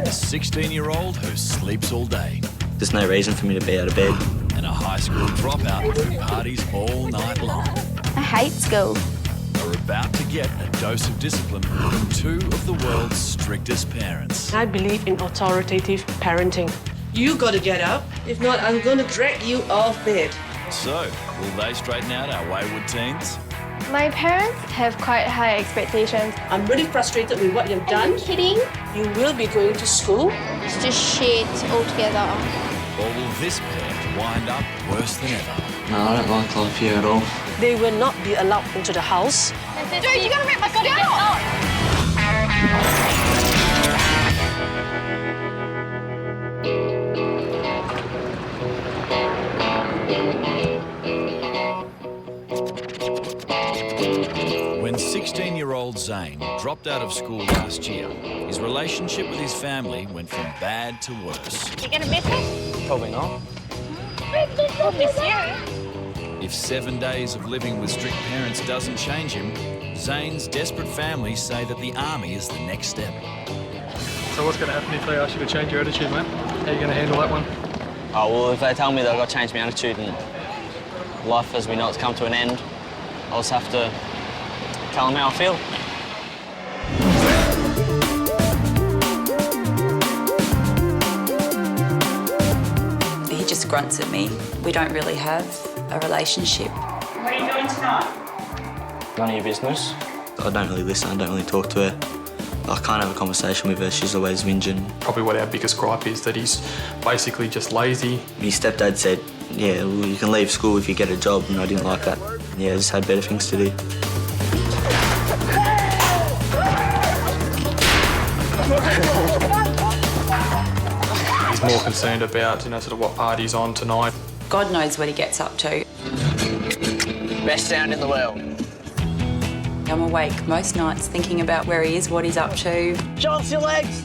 a 16-year-old who sleeps all day. There's no reason for me to be out of bed. And a high school dropout who parties all night long. I hate school. Are about to get a dose of discipline from two of the world's strictest parents. I believe in authoritative parenting. You gotta get up. If not, I'm gonna drag you off bed. So, will they straighten out our wayward teens? My parents have quite high expectations. I'm really frustrated with what you've done. Are you kidding? You will be going to school. It's just shit altogether. Or will this pair wind up worse than ever? No, I don't like life here at all. They will not be allowed into the house. Dude, you gotta rip my skirt off! When 16-year-old Zane dropped out of school last year, his relationship with his family went from bad to worse. You gonna miss us? Probably not. We'll miss you. If 7 days of living with strict parents doesn't change him, Zane's desperate family say that the army is the next step. So what's going to happen if they ask you to change your attitude, mate? How are you going to handle that one? Oh, well, if they tell me that I've got to change my attitude and life as we know it's come to an end, I'll just have to tell them how I feel. He just grunts at me. We don't really have a relationship. What are you doing tonight? None of your business. I don't really listen, I don't really talk to her. I can't have a conversation with her, she's always whinging. Probably what our biggest gripe is that he's basically just lazy. His stepdad said, yeah, well, you can leave school if you get a job, and I didn't like that. Yeah, I just had better things to do. He's more concerned about, sort of what party's on tonight. God knows what he gets up to. Best sound in the world. I'm awake most nights thinking about where he is, what he's up to. John's your legs!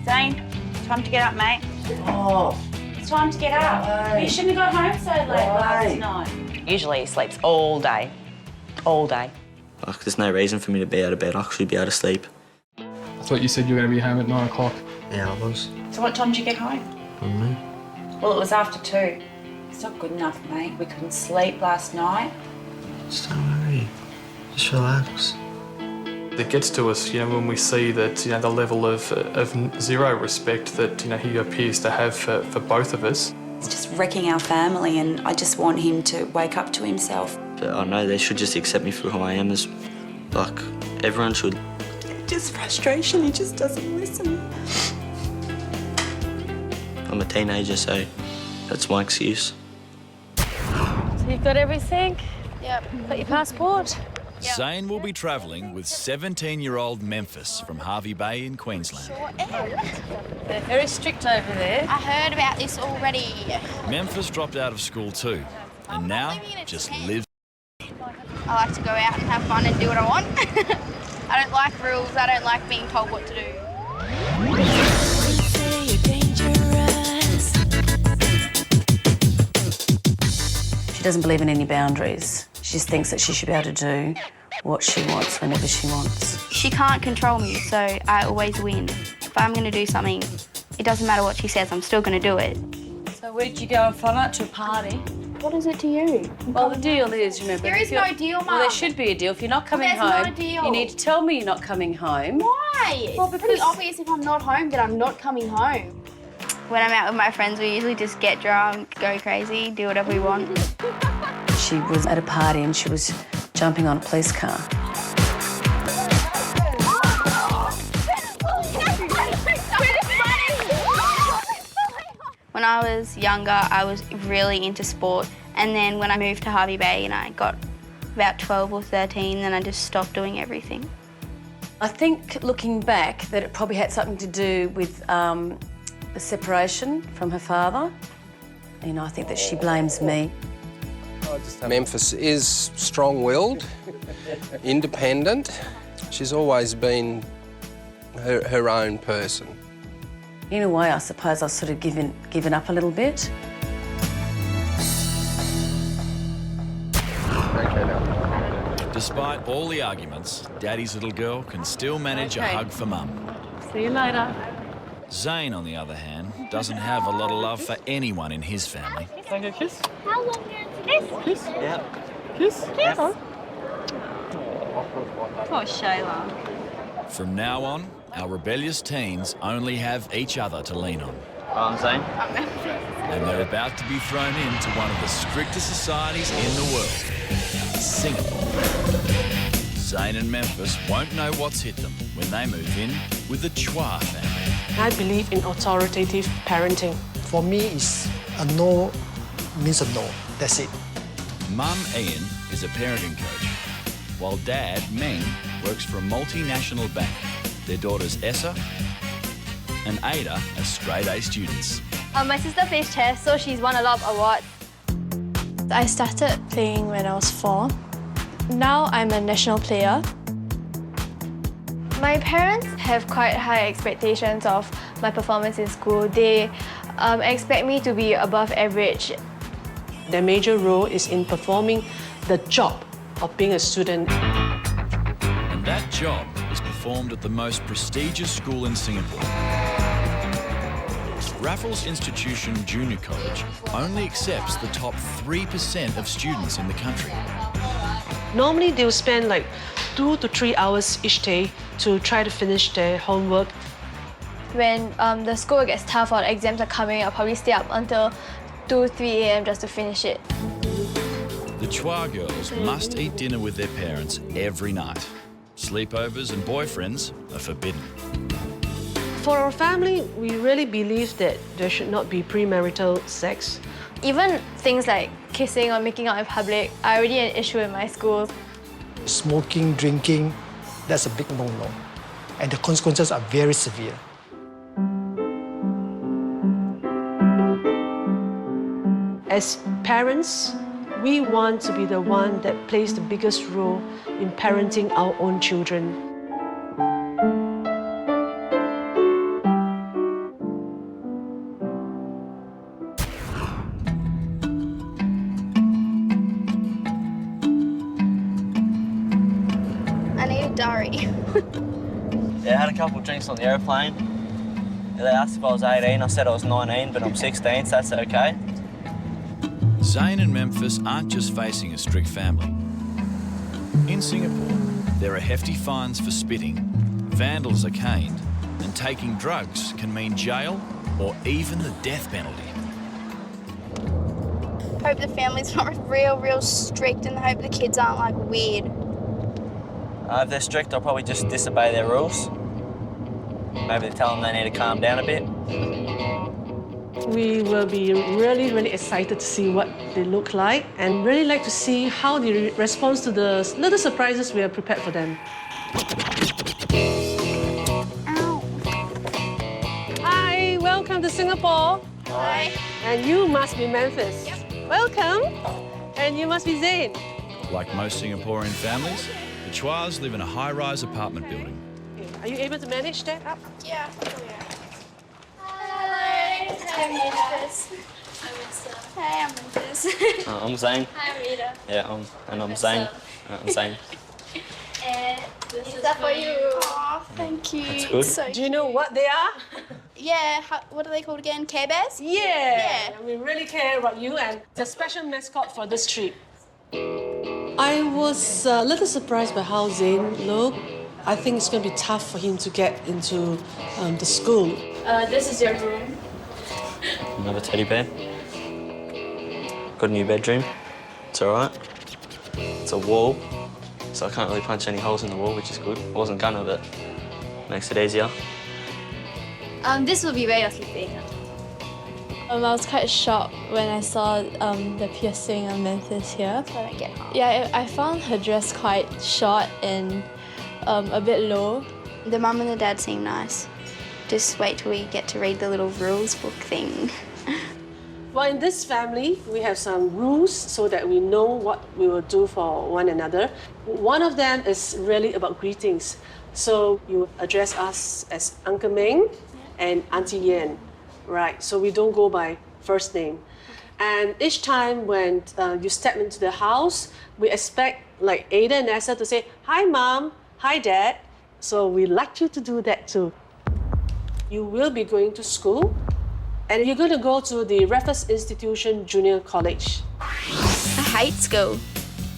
Zane, time to get up, mate. Oh. It's time to get up. You shouldn't have got home so late last night. Usually he sleeps all day. All day. Like, there's no reason for me to be out of bed. I should be able to sleep. I thought you said you were going to be home at 9 o'clock. Yeah, I was. So what time did you get home? I don't know. Well, it was after 2. It's not good enough, mate. We couldn't sleep last night. Just don't worry. Just relax. It gets to us, when we see that, the level of zero respect that, he appears to have for both of us. It's just wrecking our family, and I just want him to wake up to himself. But I know they should just accept me for who I am as, like, everyone should. Just frustration, he just doesn't listen. I'm a teenager, so that's my excuse. So you've got everything? Yep. Got your passport? Zane will be travelling with 17-year-old Memphis from Hervey Bay in Queensland. They're very strict over there. I heard about this already. Memphis dropped out of school too, and now just lives. I like to go out and have fun and do what I want. I don't like rules. I don't like being told what to do. She doesn't believe in any boundaries. She just thinks that she should be able to do what she wants whenever she wants. She can't control me, so I always win. If I'm going to do something, it doesn't matter what she says, I'm still going to do it. So where did you go and find out to a party? What is it to you? Well, the deal is, remember... There is no deal, Mum. Well, there should be a deal. If you're not coming There's home, not a deal. you need to tell me you're not coming home. Why? Well, It's pretty because- obvious if I'm not home that I'm not coming home. When I'm out with my friends, we usually just get drunk, go crazy, do whatever we want. She was at a party and she was jumping on a police car. When I was younger, I was really into sport. And then when I moved to Hervey Bay and I got about 12 or 13, then I just stopped doing everything. I think, looking back, that it probably had something to do with the separation from her father. I think that she blames me. Memphis is strong-willed, independent. She's always been her own person. In a way, I suppose I've sort of given up a little bit. Despite all the arguments, Daddy's little girl can still manage a hug for Mum. See you later. Zane, on the other hand, doesn't have a lot of love for anyone in his family. Can I get a kiss? How long is this? Kiss? Yeah. Kiss? Yes. Poor Shayla. From now on, our rebellious teens only have each other to lean on. I'm Zane. And they're about to be thrown into one of the strictest societies in the world, Singapore. Zane and Memphis won't know what's hit them when they move in with the Chua family. I believe in authoritative parenting. For me, it's a no means a no. That's it. Mum Ian is a parenting coach, while Dad Meng works for a multinational bank. Their daughters Essa and Ada are straight-A students. My sister plays chess, so she's won a lot of awards. I started playing when I was 4. Now I'm a national player. My parents have quite high expectations of my performance in school. They expect me to be above average. Their major role is in performing the job of being a student. And that job is performed at the most prestigious school in Singapore. Raffles Institution Junior College only accepts the top 3% of students in the country. Normally, they'll spend like 2 to 3 hours each day to try to finish their homework. When the school gets tough or exams are coming, I'll probably stay up until 2, 3 a.m. just to finish it. The Chua girls must eat dinner with their parents every night. Sleepovers and boyfriends are forbidden. For our family, we really believe that there should not be premarital sex. Even things like kissing or making out in public are already an issue in my school. Smoking, drinking, that's a big no-no. And the consequences are very severe. As parents, we want to be the one that plays the biggest role in parenting our own children. I need a diary. Yeah, I had a couple of drinks on the aeroplane. They asked if I was 18. I said I was 19, but I'm 16, so that's okay. Zane and Memphis aren't just facing a strict family. In Singapore, there are hefty fines for spitting, vandals are caned, and taking drugs can mean jail or even the death penalty. Hope the family's not real strict and hope the kids aren't like weird. If they're strict, I'll probably just disobey their rules. Maybe tell them they need to calm down a bit. We will be really excited to see what they look like and really like to see how they respond to the little surprises we have prepared for them. Ow. Hi, welcome to Singapore. Hi. And you must be Memphis. Yep. Welcome. And you must be Zane. Like most Singaporean families, the Chuas live in a high-rise apartment building. Are you able to manage that up? Yeah. Hello. Hi, Memphis. Hey, I'm Memphis. I'm Zane. Hi, Rita. Yeah, I'm Zane. I'm Zane. And this is for you. Oh, thank you. That's good. So Do you know what they are? yeah, what are they called again? Care Bears? Yeah. We really care about you and it's a special mascot for this trip. I was a little surprised by how Zane looked. I think it's going to be tough for him to get into the school. This is your room. Another teddy bear. Got a new bedroom. It's all right. It's a wall, so I can't really punch any holes in the wall, which is good. I wasn't gonna, but makes it easier. This will be where you're sleeping. I was quite shocked when I saw the piercing on Memphis here. So I don't get hot. Yeah, I found her dress quite short and a bit low. The mum and the dad seem nice. Just wait till we get to read the little rules book thing. Well, in this family, we have some rules so that we know what we will do for one another. One of them is really about greetings. So you address us as Uncle Meng and Auntie Yan, right? So we don't go by first name. And each time when you step into the house, we expect like Ada and Essa to say, "Hi, Mom. Hi, Dad." So we like you to do that too. You will be going to school, and you're going to go to the Raffles Institution Junior College. I hate school.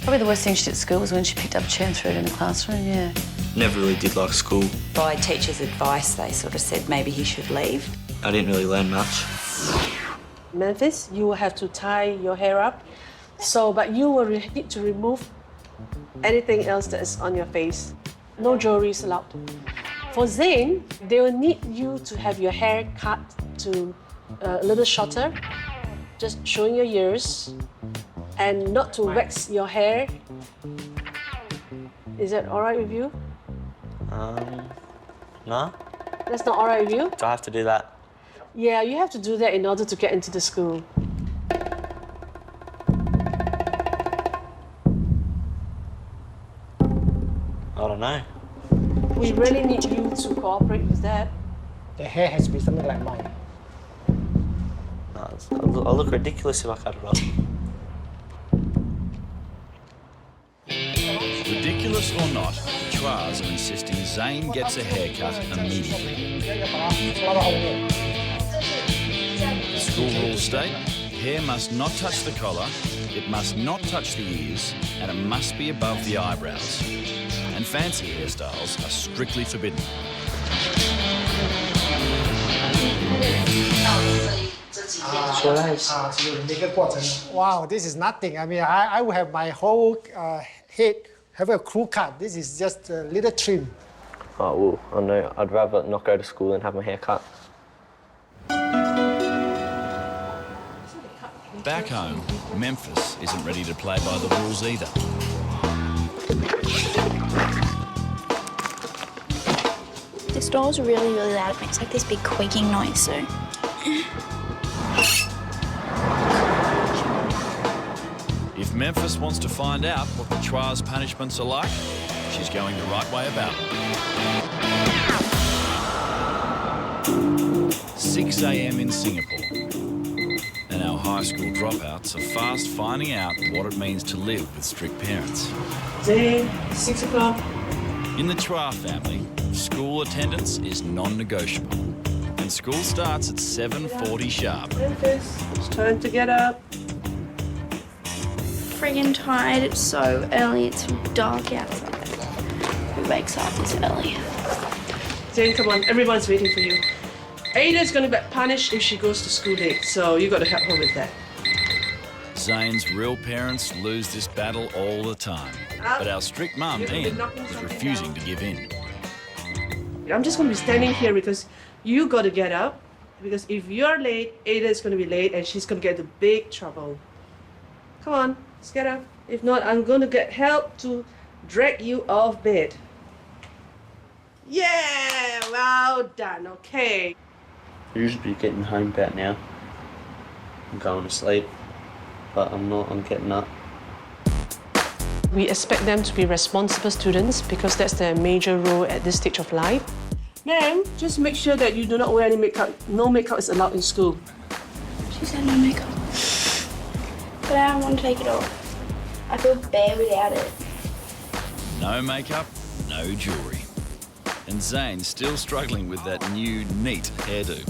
Probably the worst thing she did at school was when she picked up a chair and threw it in the classroom, yeah. Never really did like school. By teachers' advice, they sort of said maybe he should leave. I didn't really learn much. Memphis, you will have to tie your hair up. But you will need to remove anything else that is on your face. No jewelry is allowed. For Zane, they will need you to have your hair cut to a little shorter, just showing your ears, and not to wax your hair. Is that all right with you? No? That's not all right with you? Do I have to do that? Yeah, you have to do that in order to get into the school. I don't know. We really need you to cooperate with that. The hair has to be something like mine. No, I'll look ridiculous if I cut it off. Ridiculous or not, the Chwas are insisting Zane gets a haircut immediately. The school rules state, hair must not touch the collar, it must not touch the ears, and it must be above the eyebrows. And fancy hairstyles are strictly forbidden. Wow, this is nothing. I mean, I would have my whole head have a crew cut. This is just a little trim. Oh, well, I know. I'd rather not go to school than have my hair cut. Back home, Memphis isn't ready to play by the rules either. This door's really, really loud. It makes like this big squeaking noise, so... If Memphis wants to find out what the Chwa's punishments are like, she's going the right way about it. 6 a.m. in Singapore. And our high school dropouts are fast finding out what it means to live with strict parents. Zane, 6 o'clock. In the Chwa family, school attendance is non-negotiable. And school starts at 7:40 sharp. Memphis, it's time to get up. Friggin' tired. It's so early. It's dark outside. Who wakes up this early? Zane, come on. Everyone's waiting for you. Ada's going to get punished if she goes to school late, so you got to help her with that. Zane's real parents lose this battle all the time. But our strict mum, Ian, is refusing to give in. I'm just going to be standing here because you got to get up. Because if you're late, Ada is going to be late and she's going to get into big trouble. Come on, let's get up. If not, I'm going to get help to drag you off bed. Yeah, well done, okay. I usually be getting home about now. I'm going to sleep, but I'm not. I'm getting up. We expect them to be responsible students because that's their major role at this stage of life. Ma'am, just make sure that you do not wear any makeup. No makeup is allowed in school. She said no makeup. But I don't want to take it off. I feel bad without it. No makeup, no jewellery. And Zane's still struggling with that new, neat hairdo.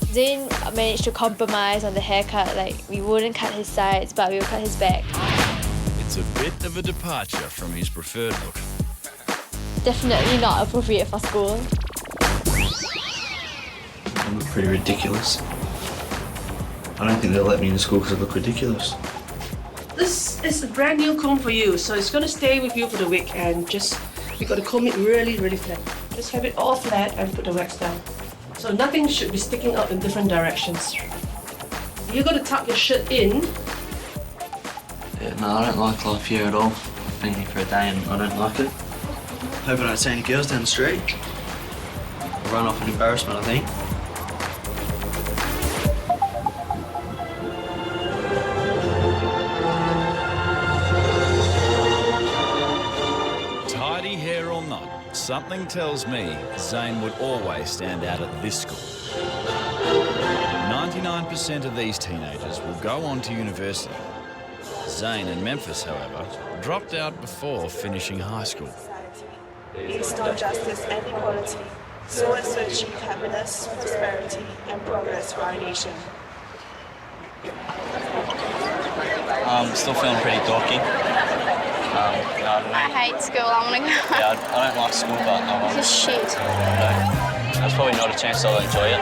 Zane managed to compromise on the haircut. Like, we wouldn't cut his sides, but we would cut his back. It's a bit of a departure from his preferred look. Definitely not appropriate for school. I look pretty ridiculous. I don't think they'll let me in school because I look ridiculous. This is a brand new comb for you, so it's going to stay with you for the week and just, you got to comb it really, really flat. Just have it all flat and put the wax down. So nothing should be sticking out in different directions. You're going to tuck your shirt in. Yeah, no, I don't like life here at all. I've been here for a day and I don't like it. Hope I don't see any girls down the street. I'll run off in embarrassment, I think. Tidy hair or not, something tells me Zane would always stand out at this school. 99% of these teenagers will go on to university. Zane and Memphis, however, dropped out before finishing high school. Restore justice and equality. so let's achieve happiness, prosperity, and progress for our nation. Still feeling pretty dorky. I hate school. I want to go home. Yeah, I don't like school, but I want. It's shit. There's probably not a chance I'll enjoy it.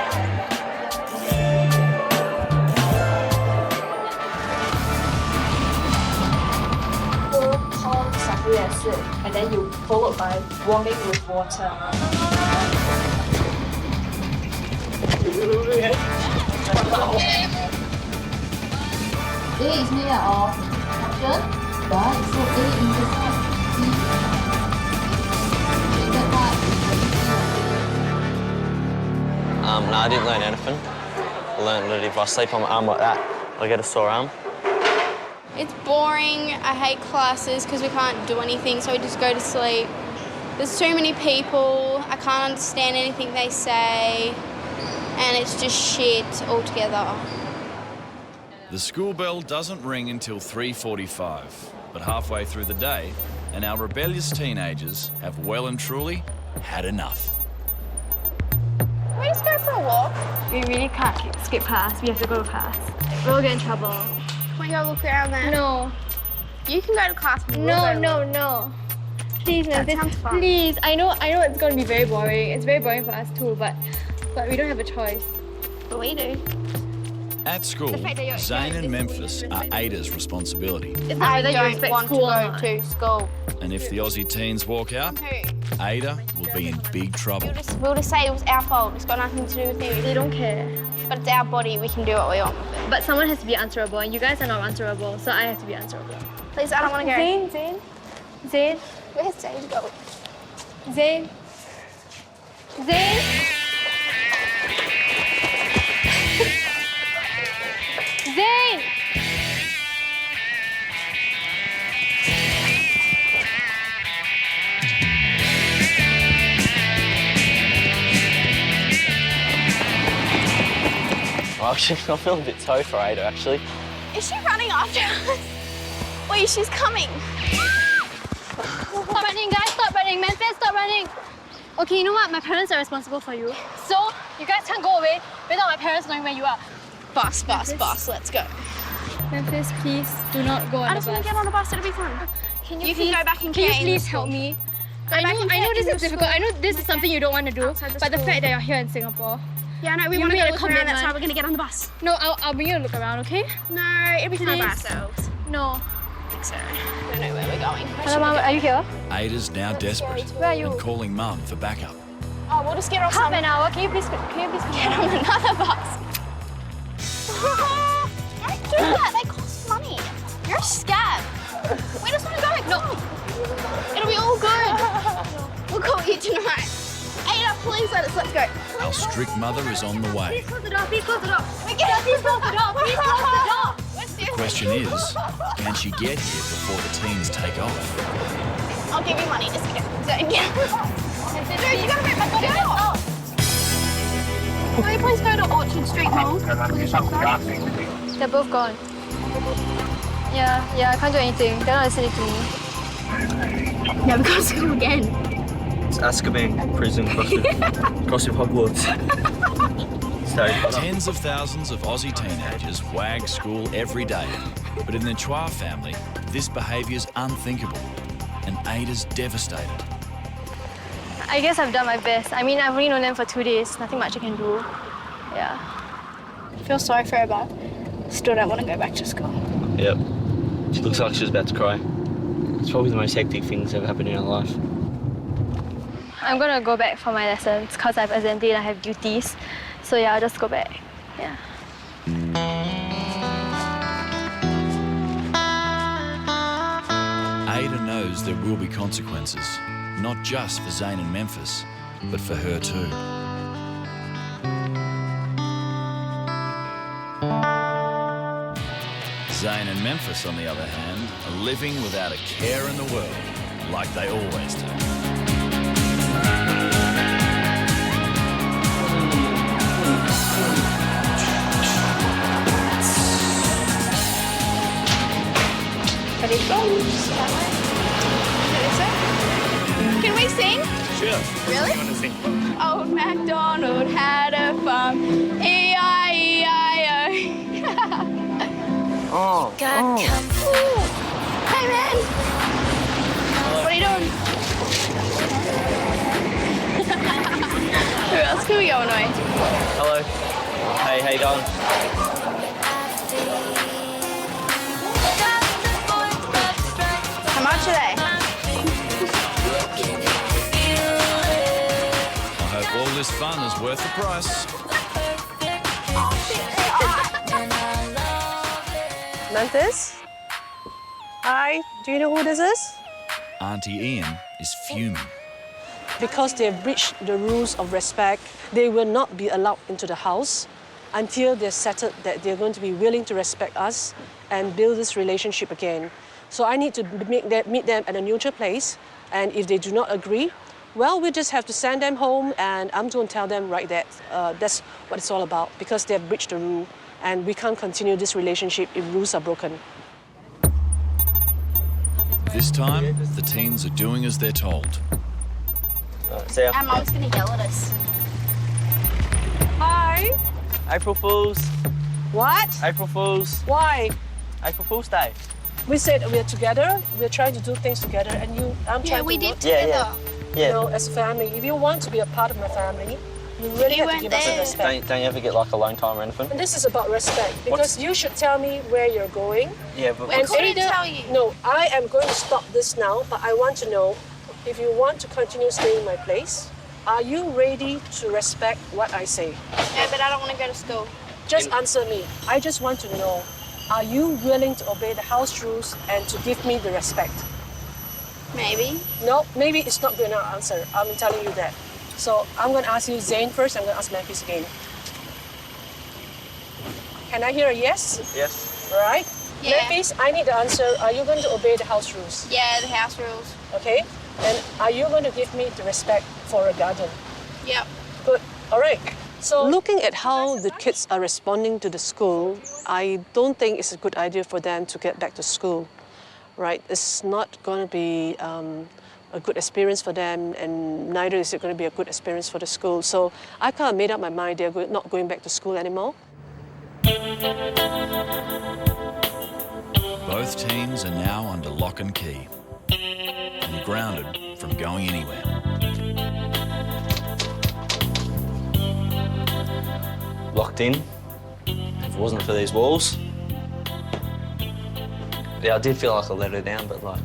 And then you followed by warming with water. A is made out of oxygen, right? So A intersects C. No, I didn't learn anything. I learned that if I sleep on my arm like that, I get a sore arm. It's boring. I hate classes because we can't do anything, so we just go to sleep. There's too many people. I can't understand anything they say, and it's just shit altogether. The school bell doesn't ring until 3:45, but halfway through the day, and our rebellious teenagers have well and truly had enough. Can we just go for a walk? We really can't skip class. We have to go to class. We'll get in trouble. Can we go look around there? No. You can go to class. No. Please, Memphis, please. I know it's going to be very boring. It's very boring for us too, but we don't have a choice. But we do. At school, Zane and Memphis are Ada's responsibility. I don't want to go to school. And if the Aussie teens walk out, Ada will be in big trouble. We'll just say it was our fault. It's got nothing to do with you. They don't care. But it's our body. We can do what we want with it. But someone has to be answerable, and you guys are not answerable, so I have to be answerable. Please, I don't want to go. Zane? Where's Zane go? Zane? Zane? Well, actually, I'm feeling a bit toe for Ada, actually. Is she running after us? Wait, she's coming. Stop running, guys. Stop running. Memphis, stop running. Okay, you know what? My parents are responsible for you. So, you guys can't go away without my parents knowing where you are. Bus, let's go. Memphis, please do not go on the bus. I just want to get on a bus. It'll be fun. You can go back and Can you please help me? I know this is difficult. I know this is something you don't want to do, but the fact that you're here in Singapore. Yeah, no, we want to go look around. That's why we're going to get on the bus. No, I'll bring you to look around, okay? No, it'll be fun by ourselves. No. So, I don't know where we're going. Hello, Mum, are you here? Ada's now desperate Where are you? and calling Mum for backup. Oh, we'll just get off Half an hour. Can you please get on another bus? Don't do that. They cost money. You're a scab. We just want to go. No. It'll be all good. We'll call you tonight. Ada, please let's go. Our strict mother is on the way. Please close the door. Please close the door. Please close the door. Please close the door. The question is, can she get here before the teens take off? I'll give you money. Just get it. Dude, you gotta make my body go. Can we please go to Orchard Street Mall? They're both gone. Yeah, I can't do anything. They're not listening to me. Yeah, we gotta school again. It's Azkaban prison crossing Hogwarts. Tens of thousands of Aussie teenagers wag school every day, but in the Chua family, this behaviour's unthinkable, and Ada's devastated. I guess I've done my best. I mean, I've only known them for 2 days. Nothing much I can do. Yeah. I feel sorry for her, but still don't want to go back to school. Yep. She looks like she's about to cry. It's probably the most hectic thing that's ever happened in her life. I'm gonna go back for my lessons because I have exam day and I have duties. So yeah, I'll just go back. Yeah. Ada knows there will be consequences, not just for Zane and Memphis, but for her too. Zane and Memphis, on the other hand, are living without a care in the world, like they always do. Ready to go? Can we sing? Sure. Really? You want to sing? Old MacDonald had a farm. E-I-E-I-O. Oh. Hey, man. What are you doing? Who else can we go away? Hello. Hey, how you doing? How much are they? I hope all this fun is worth the price. Memphis? Hi, do you know who this is? Auntie Ian is fuming. Because they have breached the rules of respect, they will not be allowed into the house until they're settled that they're going to be willing to respect us and build this relationship again. So I need to meet them at a neutral place, and if they do not agree, well, we just have to send them home, and I'm going to tell them right that that's what it's all about, because they have breached the rule, and we can't continue this relationship if rules are broken. This time, the teens are doing as they're told. See ya. Our mum's going to yell at us. Hi. April Fools. What? April Fools. Why? April Fool's Day. We said we're together, we're trying to do things together, and I'm trying to we did work together. Yeah. You know, as a family. If you want to be a part of my family, you really have to give us respect. Don't you ever get like alone time or anything? And this is about respect, because you should tell me where you're going. Yeah, but I couldn't tell you. No, I am going to stop this now, but I want to know if you want to continue staying in my place, are you ready to respect what I say? Yeah, but I don't want to go to school. Just answer me. I just want to know, are you willing to obey the house rules and to give me the respect? Maybe. No, maybe it's not good enough answer. I'm telling you that. So I'm going to ask you Zane first, I'm going to ask Memphis again. Can I hear a yes? Yes. Right? Yeah. Memphis, I need the answer. Are you going to obey the house rules? Yeah, the house rules. Okay. And are you going to give me the respect for a garden? Yep. Good. All right. So looking at how the kids are responding to the school, I don't think it's a good idea for them to get back to school, right? It's not going to be a good experience for them, and neither is it going to be a good experience for the school. So I kind of made up my mind they're not going back to school anymore. Both teens are now under lock and key and grounded from going anywhere. Locked in. If it wasn't for these walls. Yeah, I did feel like I let her down, but like,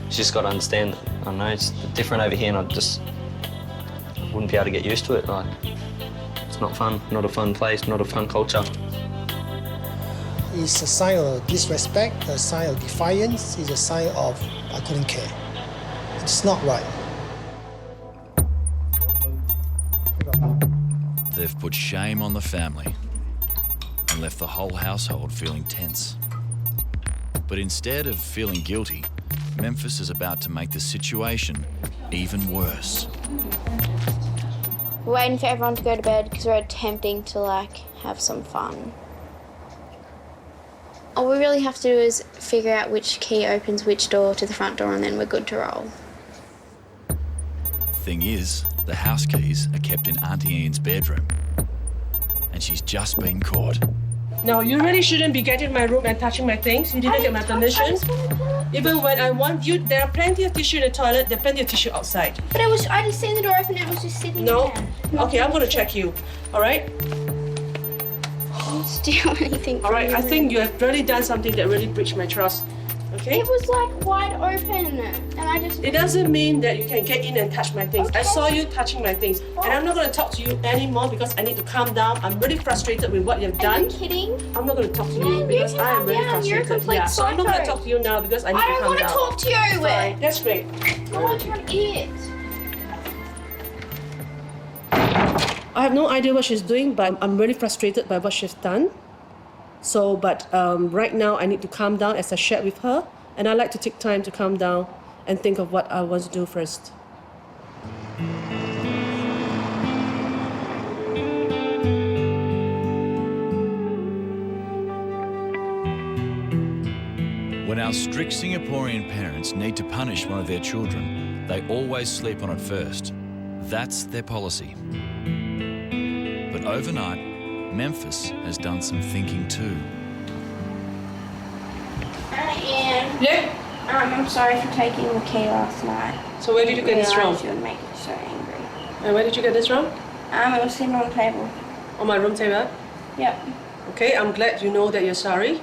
she's just got to understand that, I know it's different over here, and I wouldn't be able to get used to it. Like, it's not fun, not a fun place, not a fun culture. It's a sign of disrespect, a sign of defiance, it's a sign of I couldn't care. It's not right. They've put shame on the family and left the whole household feeling tense. But instead of feeling guilty, Memphis is about to make the situation even worse. We're waiting for everyone to go to bed because we're attempting to have some fun. All we really have to do is figure out which key opens which door to the front door, and then we're good to roll. Thing is, the house keys are kept in Auntie Ian's bedroom, and she's just been caught. No, you really shouldn't be getting in my room and touching my things. You didn't get my permission. Even when I want you, there are plenty of tissue in the toilet, there are plenty of tissue outside. But I just seen the door open and it was just sitting there. Okay, I'm going to check you, all right? I didn't steal anything. All right, I think you have really done something that really breached my trust, okay? It was wide open, and I just... It doesn't mean that you can get in and touch my things. Okay. I saw you touching my things, and I'm not going to talk to you anymore because I need to calm down. I'm really frustrated with what you've done. Are you kidding? I'm not going to talk to you because I am really frustrated. You're a complete so I'm not going to talk to you now because I need to calm down. I don't want to talk to you. Fine. That's great. No, you're an idiot. I have no idea what she's doing, but I'm really frustrated by what she's done. So, but right now I need to calm down as I shared with her, and I like to take time to calm down and think of what I want to do first. When our strict Singaporean parents need to punish one of their children, they always sleep on it first. That's their policy. But overnight, Memphis has done some thinking too. Ian. Yeah? I'm sorry for taking the key last night. So where did you get this from? You would make me so angry. And where did you get this from? It was sitting on the table. On my room table? Yep. Okay, I'm glad you know that you're sorry.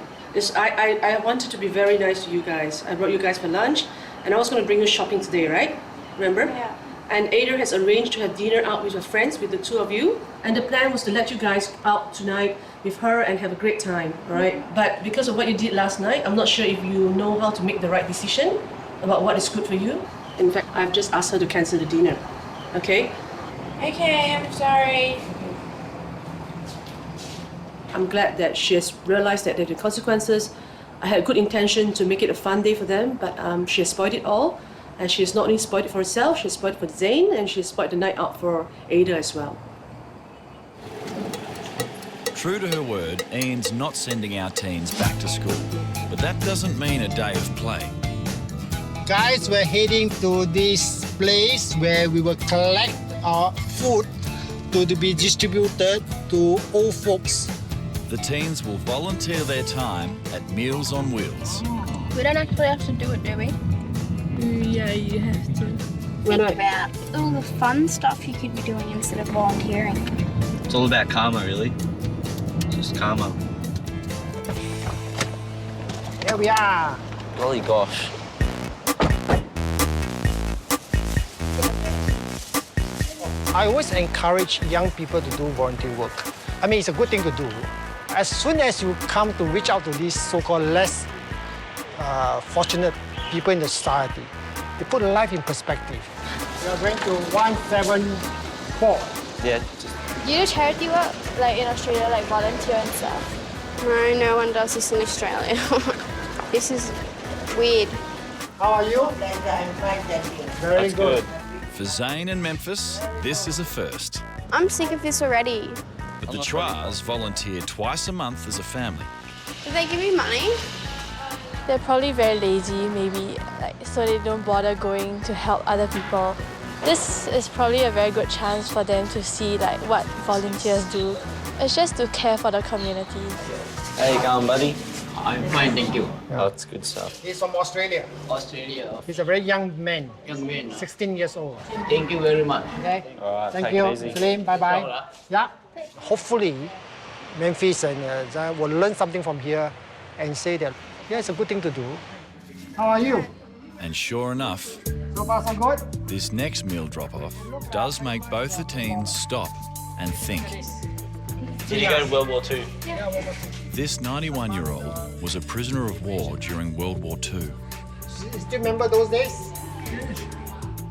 I wanted to be very nice to you guys. I brought you guys for lunch, and I was going to bring you shopping today, right? Remember? Yeah. And Ada has arranged to have dinner out with her friends, with the two of you. And the plan was to let you guys out tonight with her and have a great time, all right? But because of what you did last night, I'm not sure if you know how to make the right decision about what is good for you. In fact, I've just asked her to cancel the dinner, okay? Okay, I'm sorry. I'm glad that she has realized that there are consequences. I had a good intention to make it a fun day for them, but she has spoiled it all. And she has not only spoiled it for herself, she has spoiled it for Zane, and she has spoiled the night out for Ada as well. True to her word, Ian's not sending our teens back to school. But that doesn't mean a day of play. Guys, we're heading to this place where we will collect our food to be distributed to old folks. The teens will volunteer their time at Meals on Wheels. We don't actually have to do it, do we? Yeah, you have to. Think about all the fun stuff you could be doing instead of volunteering. It's all about karma, really. Just karma. Here we are. Golly gosh. I always encourage young people to do volunteer work. I mean, it's a good thing to do. As soon as you come to reach out to these so-called less fortunate people in the society, they put life in perspective. We are going to 174. Yeah. Do you do charity work, like in Australia, like volunteer and stuff? No one does this in Australia. This is weird. How are you? Very good. For Zane and Memphis, this is a first. I'm sick of this already. But the Tras volunteer twice a month as a family. Did they give me money? They're probably very lazy, maybe, so they don't bother going to help other people. This is probably a very good chance for them to see what volunteers do. It's just to care for the community. How you going, buddy? I'm fine, thank you. Yeah. Oh, that's good stuff. He's from Australia. Australia. He's a very young man. Young man. 16 years old. Thank you very much. Okay. All right, Thank take you, it easy. Salim. Bye-bye. Yeah. Hopefully, Memphis and Zane will learn something from here and say that, yeah, it's a good thing to do. How are you? And sure enough, So far, so good? this next meal drop-off does make both the teens stop and think. Did you go to World War II? Yeah, what was it? This 91-year-old was a prisoner of war during World War II. You still remember those days?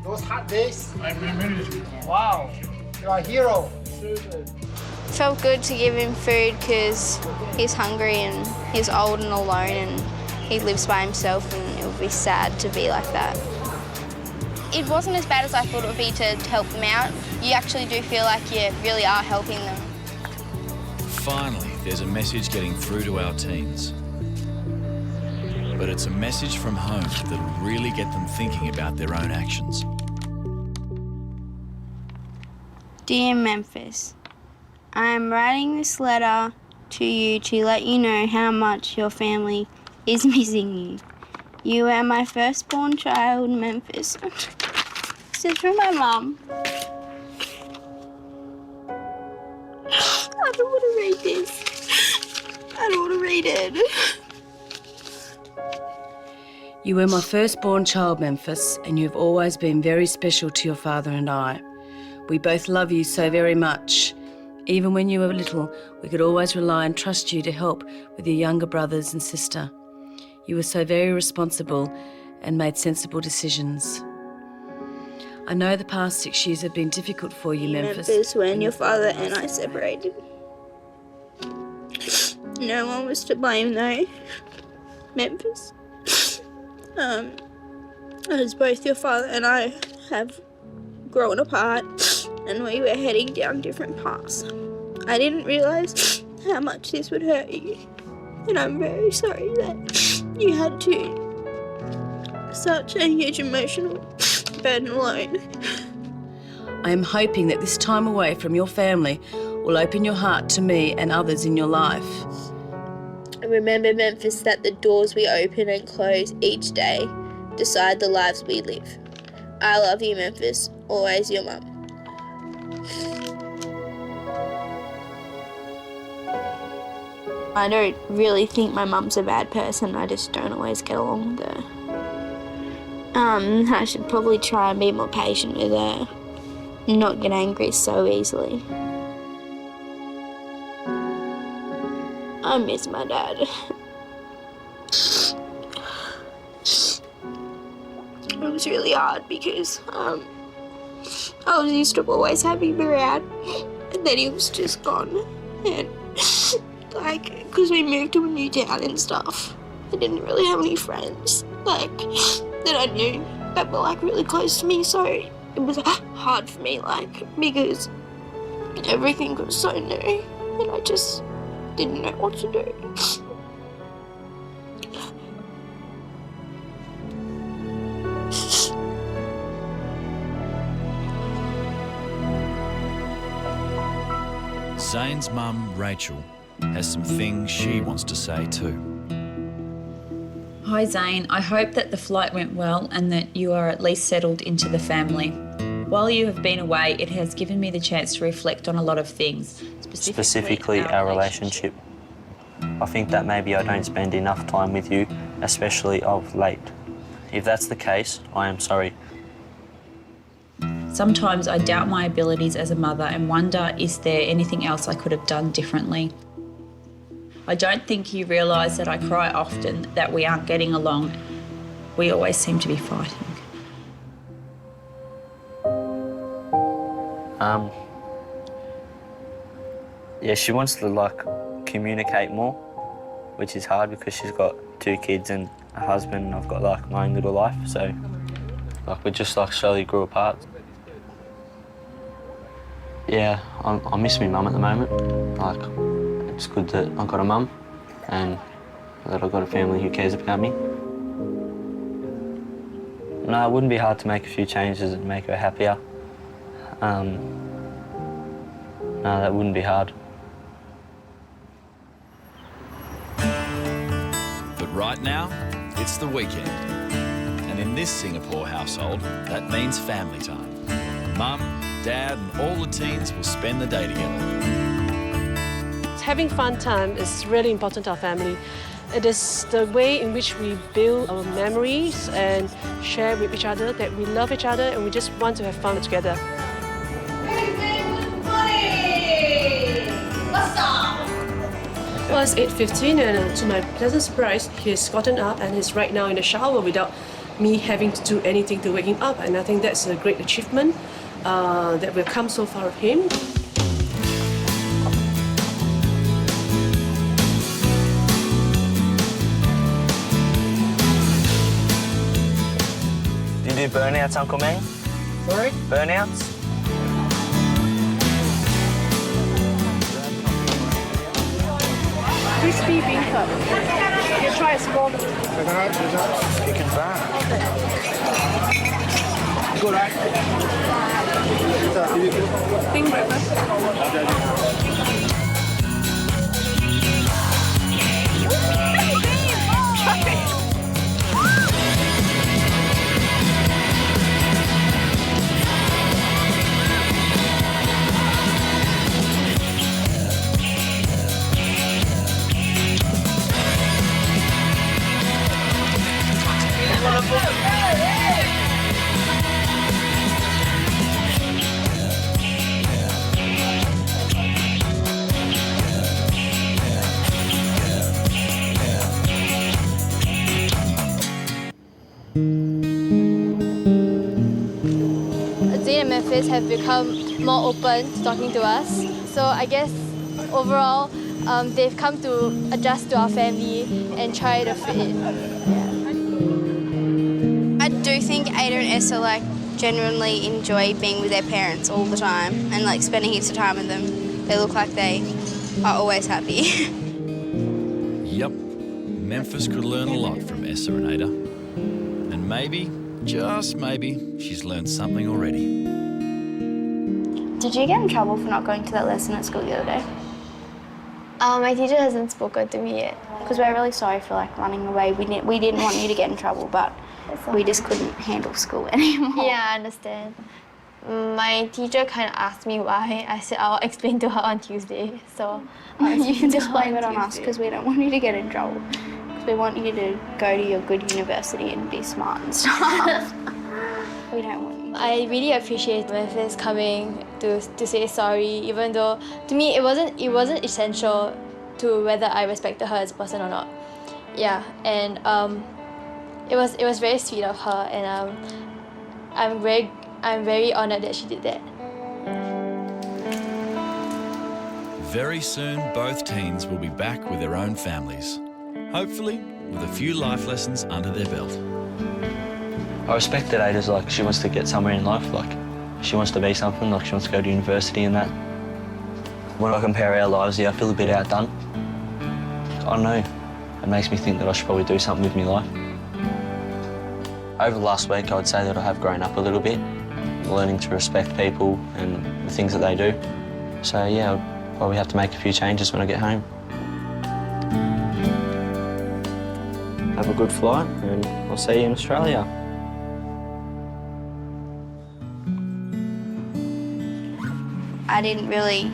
Those hard days? I remember. Wow, you are a hero. Felt good to give him food because he's hungry and he's old and alone and he lives by himself, and it would be sad to be like that. It wasn't as bad as I thought it would be to help them out. You actually do feel like you really are helping them. Finally, there's a message getting through to our teens. But it's a message from home that'll really get them thinking about their own actions. Dear Memphis, I am writing this letter to you to let you know how much your family is missing you. You are my firstborn child, Memphis. This is from my mum. I don't want to read this. I don't want to read it. You were my firstborn child, Memphis, and you've always been very special to your father and I. We both love you so very much. Even when you were little, we could always rely and trust you to help with your younger brothers and sister. You were so very responsible and made sensible decisions. I know the past 6 years have been difficult for you, Memphis. When your father and I separated. No one was to blame though, Memphis. As both your father and I have grown apart and we were heading down different paths. I didn't realise how much this would hurt you, and I'm very sorry that you had to such a huge emotional burden alone. I am hoping that this time away from your family will open your heart to me and others in your life. And remember, Memphis, that the doors we open and close each day decide the lives we live. I love you, Memphis. Always your mum. I don't really think my mum's a bad person. I just don't always get along with her. I should probably try and be more patient with her. Not get angry so easily. I miss my dad. It was really hard because I was used to always having him around, and then he was just gone. And because we moved to a new town and stuff, I didn't really have any friends that I knew that were really close to me. So it was hard for me because everything was so new, and I just didn't know what to do. Zane's mum, Rachel, has some things she wants to say too. Hi Zane, I hope that the flight went well and that you are at least settled into the family. While you have been away, it has given me the chance to reflect on a lot of things. Specifically our relationship. I think that maybe I don't spend enough time with you, especially of late. If that's the case, I am sorry. Sometimes I doubt my abilities as a mother and wonder, is there anything else I could have done differently? I don't think you realise that I cry often, that we aren't getting along. We always seem to be fighting. Yeah, she wants to communicate more, which is hard because she's got 2 kids and a husband, and I've got my own little life, so we just slowly grew apart. Yeah, I miss my mum at the moment. It's good that I've got a mum and that I've got a family who cares about me. No, it wouldn't be hard to make a few changes and make her happier. No, that wouldn't be hard. But right now, it's the weekend. And in this Singapore household, that means family time. Mum, Dad and all the teens will spend the day together. Having fun time is really important to our family. It is the way in which we build our memories and share with each other that we love each other and we just want to have fun together. Well, it's 8:15 and to my pleasant surprise, he's gotten up and he's right now in the shower without me having to do anything to wake him up, and I think that's a great achievement that we've come so far of him. Do you do burnouts, Uncle Man? Sorry? Burnouts? Crispy bean cup. You try a small. Chicken bar. Good, right? Think breakfast. Zane and Memphis have become more open to talking to us. So I guess overall, they've come to adjust to our family and try to fit in. Yeah. I do think Ada and Essa genuinely enjoy being with their parents all the time and spending heaps of time with them. They look like they are always happy. Yep, Memphis could learn a lot from Essa and Ada. And maybe, just maybe, she's learned something already. Did you get in trouble for not going to that lesson at school the other day? My teacher hasn't spoken to me yet. Because we're really sorry for like running away. We didn't want you to get in trouble, but we just couldn't handle school anymore. Yeah, I understand. My teacher kind of asked me why. I said I'll explain to her on Tuesday. So You can just blame it on us because we don't want you to get in trouble. Because we want you to go to your good university and be smart and stuff. We don't want you. I really appreciate Memphis coming to say sorry, even though to me it wasn't essential to whether I respected her as a person or not. Yeah, and it was very sweet of her, and I'm very honored that she did that. Very soon, both teens will be back with their own families. Hopefully, with a few life lessons under their belt. I respect that Ada's like, she wants to get somewhere in life, like, she wants to be something, like she wants to go to university and that. When I compare our lives, yeah, I feel a bit outdone. I don't know, it makes me think that I should probably do something with my life. Over the last week, I would say that I have grown up a little bit, learning to respect people and the things that they do. So yeah, I'll probably have to make a few changes when I get home. Have a good flight and I'll see you in Australia. I didn't really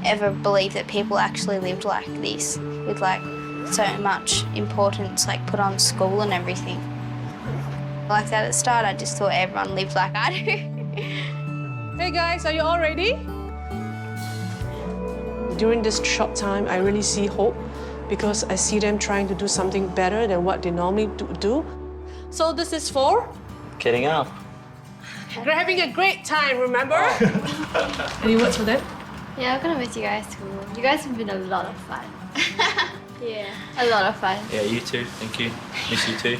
ever believe that people actually lived like this, with like so much importance like put on school and everything. Like that at the start, I just thought everyone lived like I do. Hey guys, are you all ready? During this short time, I really see hope because I see them trying to do something better than what they normally do. So this is for? Getting up. We're having a great time, remember? Any words for them? Yeah, I'm gonna miss you guys too. You guys have been a lot of fun. Yeah, a lot of fun. Yeah, you too. Thank you. Miss you too.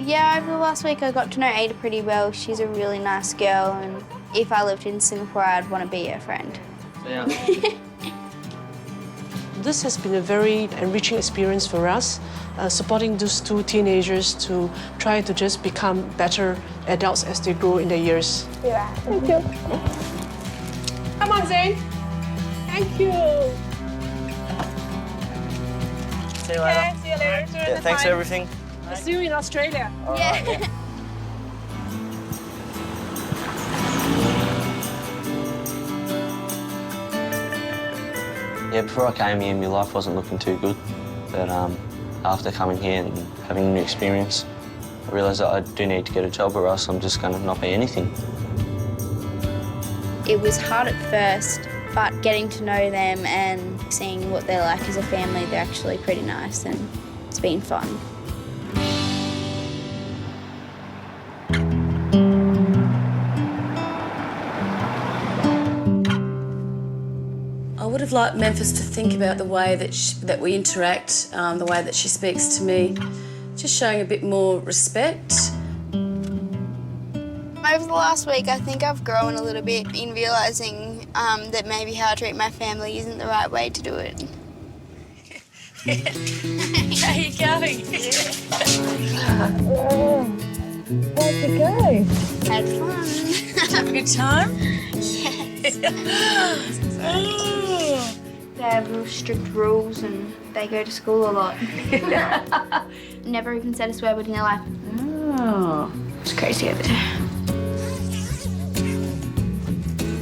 Yeah, over the last week I got to know Ada pretty well. She's a really nice girl, and if I lived in Singapore, I'd want to be her friend. Yeah. This has been a very enriching experience for us, supporting those two teenagers to try to just become better adults as they grow in their years. Yeah. Thank you. Come on, Zane. Thank you. See you later. Okay, see you later. Yeah, thanks for everything. I'll see you in Australia. Yeah. Yeah, before I came here, my life wasn't looking too good. But after coming here and having a new experience, I realised that I do need to get a job or else I'm just going to not be anything. It was hard at first, but getting to know them and seeing what they're like as a family, they're actually pretty nice and it's been fun. I would have liked Memphis to think about the way that we interact, the way that she speaks to me, just showing a bit more respect. Over the last week, I think I've grown a little bit in realising that maybe how I treat my family isn't the right way to do it. How are you going? How'd it go? Had fun. Have a good time? Yes. They have real strict rules and they go to school a lot. Never even said a swear word in their life. Oh. It's crazy over there.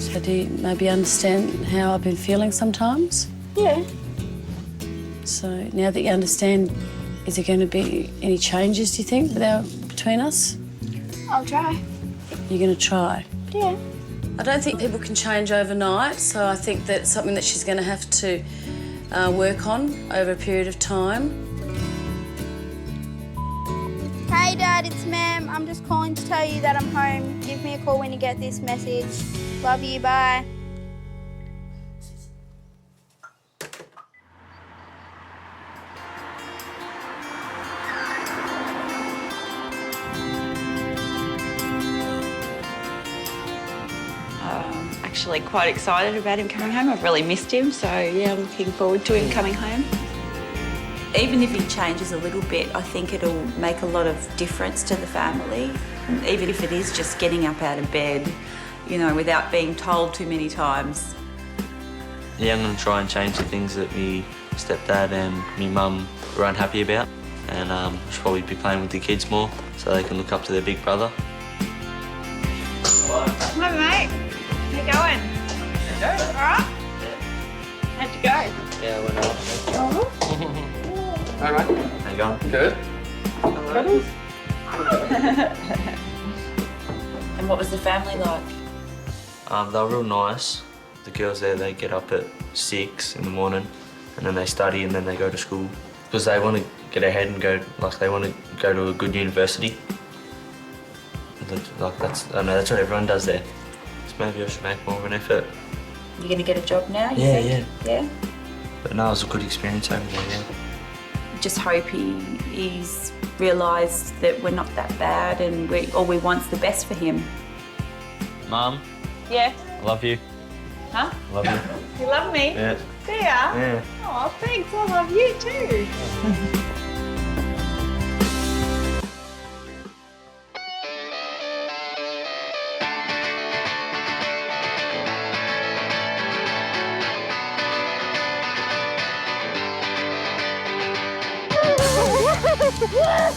So do you maybe understand how I've been feeling sometimes? Yeah. So now that you understand, is there going to be any changes, do you think, between us? I'll try. You're going to try? Yeah. I don't think people can change overnight, so I think that's something that she's going to have to work on over a period of time. Hey Dad, it's Mem. I'm just calling to tell you that I'm home. Give me a call when you get this message. Love you, bye. Actually quite excited about him coming home. I've really missed him, so yeah, I'm looking forward to him coming home. Even if he changes a little bit, I think it'll make a lot of difference to the family. Even if it is just getting up out of bed, you know, without being told too many times. Yeah, I'm going to try and change the things that me stepdad and me mum were unhappy about, and should probably be playing with the kids more so they can look up to their big brother. Come on, mate. How you going? Good. All right? How'd you go? Yeah, I went out. All right. How you going? Good. And what was the family like? They were real nice. The girls there, they get up at 6 in the morning and then they study and then they go to school because they want to get ahead and go, like they want to go to a good university. Like that's, I know that's what everyone does there. So maybe I should make more of an effort. You're going to get a job now, you Yeah, think? Yeah. But no, it was a good experience over there, yeah. Just hope he's realised that we're not that bad and all we want's the best for him. Mum, Yeah. I love you. Huh? I love you. You love me? Yeah. Do ya? Yeah. Oh, thanks. I love you too.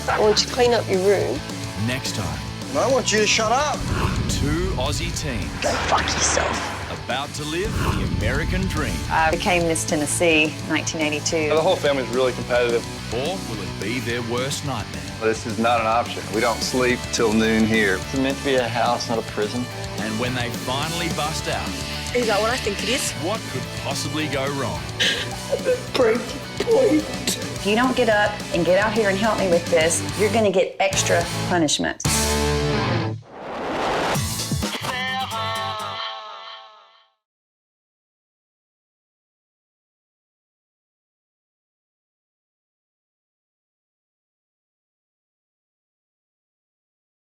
I want you to clean up your room. Next time, I want you to shut up. 2 Aussie teens. Go fuck yourself. About to live the American dream. I became Miss Tennessee 1982. The whole family's really competitive. Or will it be their worst nightmare? This is not an option. We don't sleep till noon here. It's meant to be a house, not a prison. And when they finally bust out, Is that what I think it is? what could possibly go wrong? Breaking point. If you don't get up and get out here and help me with this, you're going to get extra punishment.